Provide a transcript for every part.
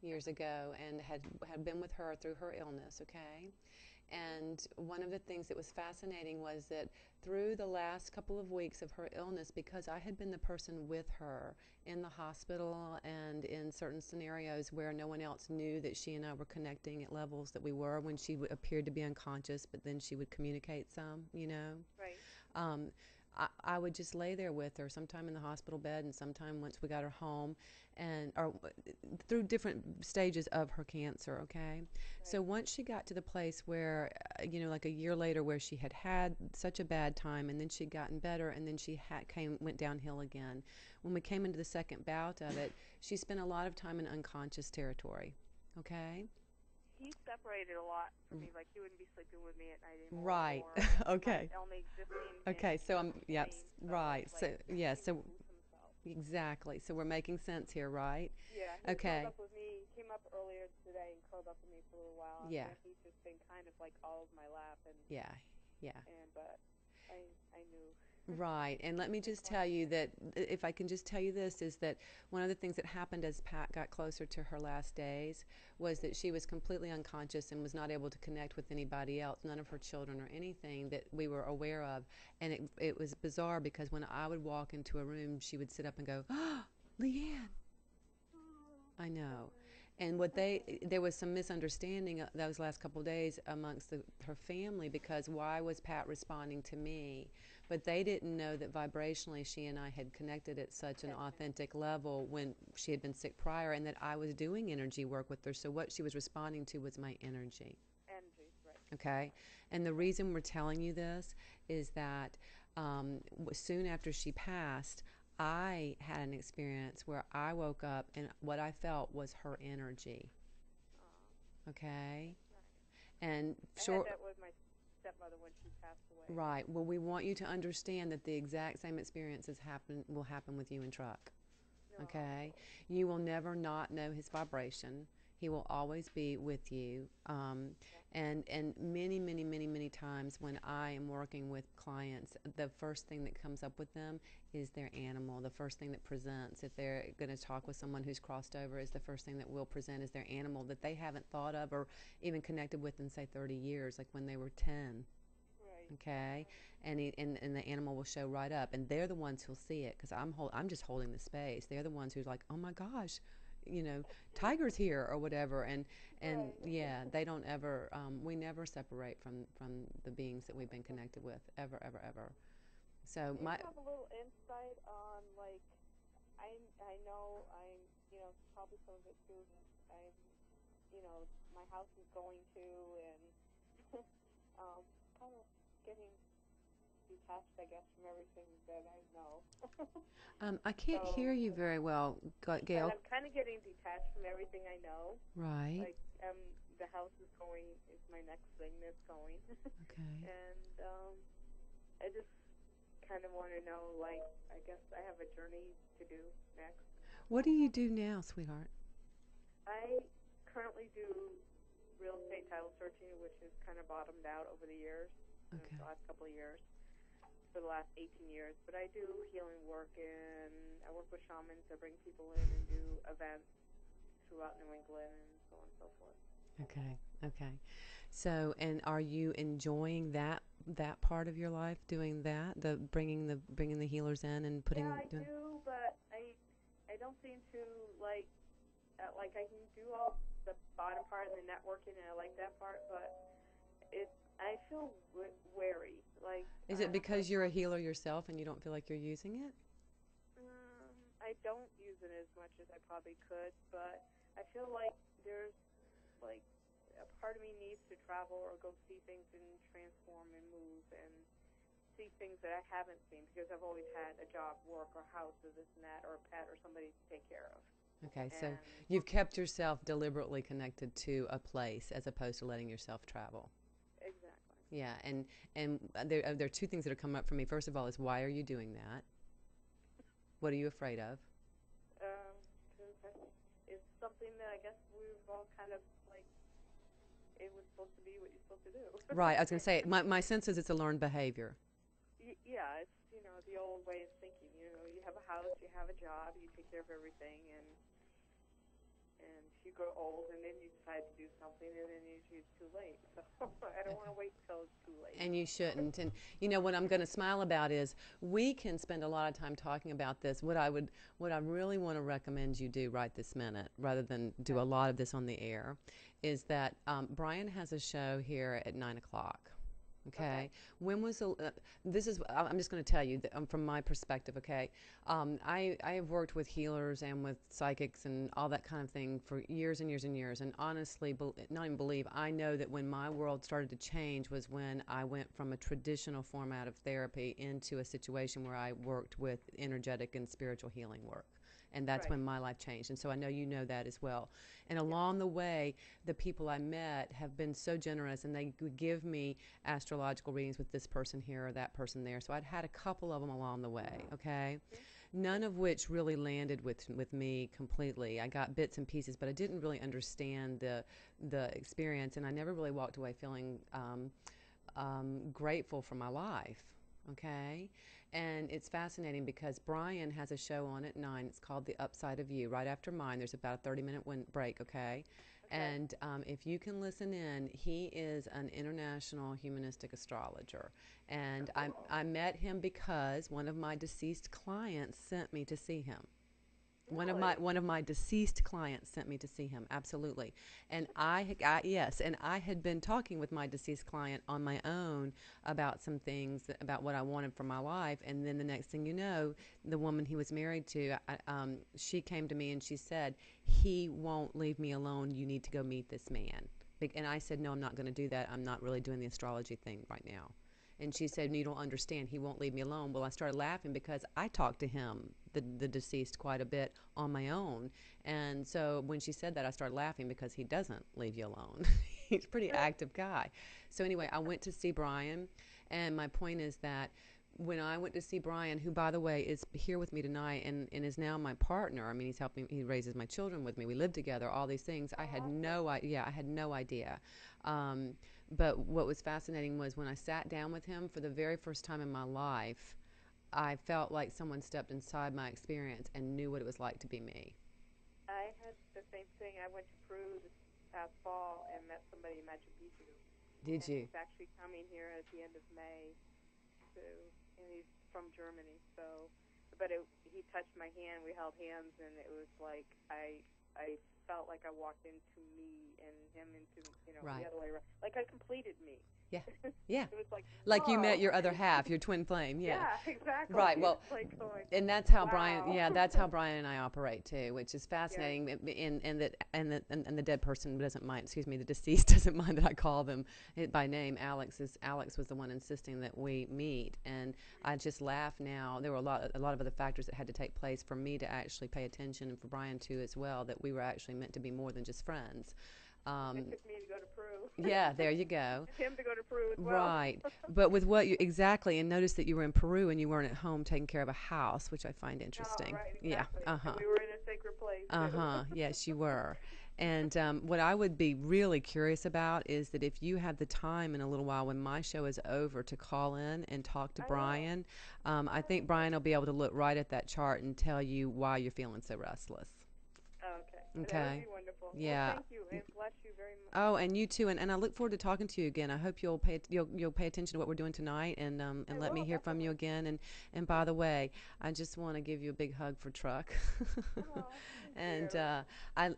years ago and had been with her through her illness, okay? And one of the things that was fascinating was that through the last couple of weeks of her illness, because I had been the person with her in the hospital and in certain scenarios where no one else knew that she and I were connecting at levels that we were when she appeared to be unconscious, but then she would communicate some, you know. Right. Um, I would just lay there with her, sometime in the hospital bed, and sometime once we got her home, and or through different stages of her cancer. Okay, so Right. once she got to the place where, like a year later, where she had had such a bad time, and then she'd gotten better, and then she went downhill again. When we came into the second bout of it, she spent a lot of time in unconscious territory. Okay. He separated a lot from me. Like he wouldn't be sleeping with me at night anymore, Right. or my Okay. only existing Okay. So was I'm. his Yep. name. So Right. it's So like yeah. he So removed himself. exactly. So we're making sense here, right? Yeah, he curled Okay. up with me. He came up earlier today and curled up with me for a little while, and Yeah. then he's just been kind of like all of my lap, Yeah. Yeah. but I knew Right. And let he's me been just tell you constant. that if I can just tell you this, is that one of the things that happened as Pat got closer to her last days was that Mhm. she was completely unconscious and was not able to connect with anybody else, none of her children or anything that we were aware of. And it was bizarre because when I would walk into a room, she would sit up and go, "Oh, Leanne." I know. And there was some misunderstanding those last couple of days amongst her family, because why was Pat responding to me? But they didn't know that vibrationally she and I had connected at such an Connection, authentic level when she had been sick prior, and that I was doing energy work with her. So what she was responding to was my energy. energy, right? Okay. And the Right. reason we're telling you this is that soon after she passed, I had an experience where I woke up and what I felt was her energy. Uh, Okay. nice. And I had short, that with my stepmother when she passed away. right. Well, we want you to understand that the exact same experiences will happen with you in truck. Okay. No. You will never not know his vibration. He will always be with you. Yeah. And many times when I am working with clients, the first thing that comes up with them is their animal. The first thing that presents, if they're going to talk with someone who's crossed over, is the first thing that will present is their animal that they haven't thought of or even connected with in, say, 30 years, like when they were 10. Right. Okay. Right. And the animal will show right up, and they're the ones who'll see it, because I'm just holding the space. They're the ones who's like, oh my gosh, you know, tiger's here or whatever. And Right. yeah, they don't ever, we never separate from the beings that we've been connected with, ever. So Do you my, have a little insight on like I know I'm probably some of it too. I'm my house is going to and um kind of getting detached I guess from everything that I know. I can't So hear you very well, and Gail. I'm kind of getting detached from everything I know. Right. Like the house is my next thing that's going, Okay. and I just kind of want to know like I guess I have a journey to do next. What do you do now, sweetheart? I currently do real estate title searching, which has kind of bottomed out over the years, Okay. the last couple of years, for the last 18 years. But I do healing work, and I work with shamans. I bring people in and do events throughout New England and so on and so forth. Okay. Okay. So, and are you enjoying that part of your life, doing that, the bringing the healers in and Yeah, putting I doing? do, but I don't seem to like I can do all the bottom part and the networking, and I like that part, but it I feel wary. Like Is it I'm because like you're a healer yourself and you don't feel like you're using it? I don't use it as much as I probably could, but I feel like there's like a part of me needs to travel or go see things and transform and move and see things that I haven't seen because I've always had a job, work, or house, or this and that, or a pet, or somebody to take care of. Okay, so And you've kept yourself deliberately connected to a place as opposed to letting yourself travel. exactly, Yeah, and there are two things that are coming up for me. First of all, is why are you doing that? What are you afraid of? because it's something that I guess we've all kind of like. It was supposed to be what you're supposed to do. Right, I was going to say my sense is it's a learned behavior. Yeah, it's the old way of thinking. You have a house, you have a job, you take care of everything, and you grow old and then you decide to do something and then usually it's too late. So I don't want to wait till it's too late. And you shouldn't. And what I'm going to smile about is we can spend a lot of time talking about this. What I really want to recommend you do right this minute, rather than do a lot of this on the air, is that Brian has a show here at 9 o'clock. Okay. When was this is I'm just going to tell you that, from my perspective. Okay. I have worked with healers and with psychics and all that kind of thing for years and years and years. And honestly, not even believe, I know that when my world started to change was when I went from a traditional format of therapy into a situation where I worked with energetic and spiritual healing work. And that's when my life changed. And so I know you know that as well. And along the way, the people I met have been so generous, and they would give me astrological readings with this person here or that person there. So I'd had a couple of them along the way, okay? None of which really landed with me completely. I got bits and pieces, but I didn't really understand the experience, and I never really walked away feeling grateful for my life. Okay. And it's fascinating because Brian has a show on at 9. It's called The Upside of You, right after mine. There's about a 30-minute break, okay? And if you can listen in, he is an international humanistic astrologer. And I met him because one of my deceased clients sent me to see him. Really? One of my deceased clients sent me to see him. Absolutely. And yes, and I had been talking with my deceased client on my own about some things, about what I wanted for my life. And then the next thing you know, the woman he was married to, she came to me and she said, "He won't leave me alone. You need to go meet this man." And I said, "No, I'm not going to do that. I'm not really doing the astrology thing right now." And she said, "You don't understand. He won't leave me alone." Well, I started laughing because I talked to him, the deceased, quite a bit on my own. And so when she said that, I started laughing because he doesn't leave you alone. He's a pretty active guy. So anyway, I went to see Brian. And my point is that when I went to see Brian, who, by the way, is here with me tonight and is now my partner. I mean, he raises my children with me. We live together, all these things. I had no idea. But what was fascinating was when I sat down with him for the very first time in my life, I felt like someone stepped inside my experience and knew what it was like to be me. I had the same thing. I went to Peru this past fall and met somebody in Machu Picchu. Did you? He's actually coming here at the end of May, and he's from Germany. So, but he touched my hand. We held hands, and it was like I felt like I walked into me and him into the other way around. Like I completed me. Yeah. Yeah. It was like you met your other half, your twin flame. Yeah. Yeah, exactly. Right. Well, and that's how Brian. Yeah, that's how Brian and I operate too, which is fascinating. Yeah. And the dead person doesn't mind. Excuse me, the deceased doesn't mind that I call them by name. Alex was the one insisting that we meet, and I just laugh now. There were a lot of other factors that had to take place for me to actually pay attention, and for Brian too as well. That we were actually meant to be more than just friends. It took me to go to Peru. Yeah, there you go. Him to go to Peru as well. Right. But with what you exactly, and notice that you were in Peru and you weren't at home taking care of a house, which I find interesting. Oh, right, exactly. Yeah. And we were in a sacred place. Yes, you were. And what I would be really curious about is that if you have the time in a little while when my show is over to call in and talk to Brian, I think Brian will be able to look right at that chart and tell you why you're feeling so restless. Okay. That would be wonderful. Yeah. Well, thank you, and bless you very much. Oh, and you too, and I look forward to talking to you again. I hope you'll pay attention to what we're doing tonight, and let me hear from you again. And by the way, I just want to give you a big hug for Truck. And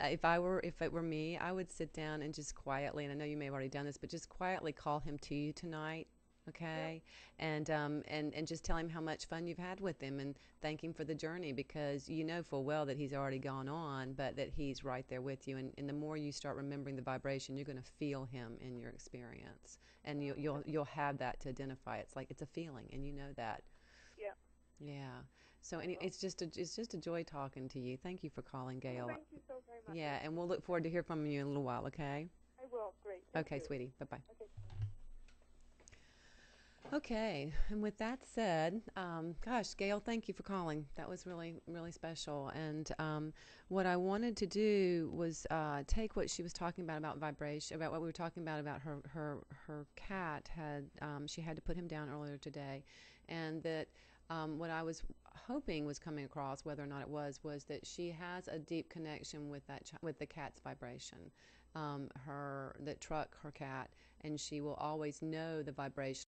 if it were me, I would sit down and just quietly, and I know you may have already done this, but just quietly call him to you tonight. Okay. Yep. And just tell him how much fun you've had with him and thank him for the journey, because you know full well that he's already gone on, but that he's right there with you. And the more you start remembering the vibration, you're going to feel him in your experience, and you'll have that to identify. It's like it's a feeling, and you know that. Yeah. Yeah. So it's just a joy talking to you. Thank you for calling, Gail. Well, thank you so very much. Yeah, and we'll look forward to hear from you in a little while. Okay. I will. Great. Okay, you. Sweetie. Bye bye. Okay. Okay, and with that said, gosh, Gail, thank you for calling. That was really, really special. And what I wanted to do was take what she was talking about vibration, about what we were talking about her cat she had to put him down earlier today, and that What I was hoping was coming across, whether or not it was that she has a deep connection with with the cat's vibration. Her that truck her cat, and she will always know the vibration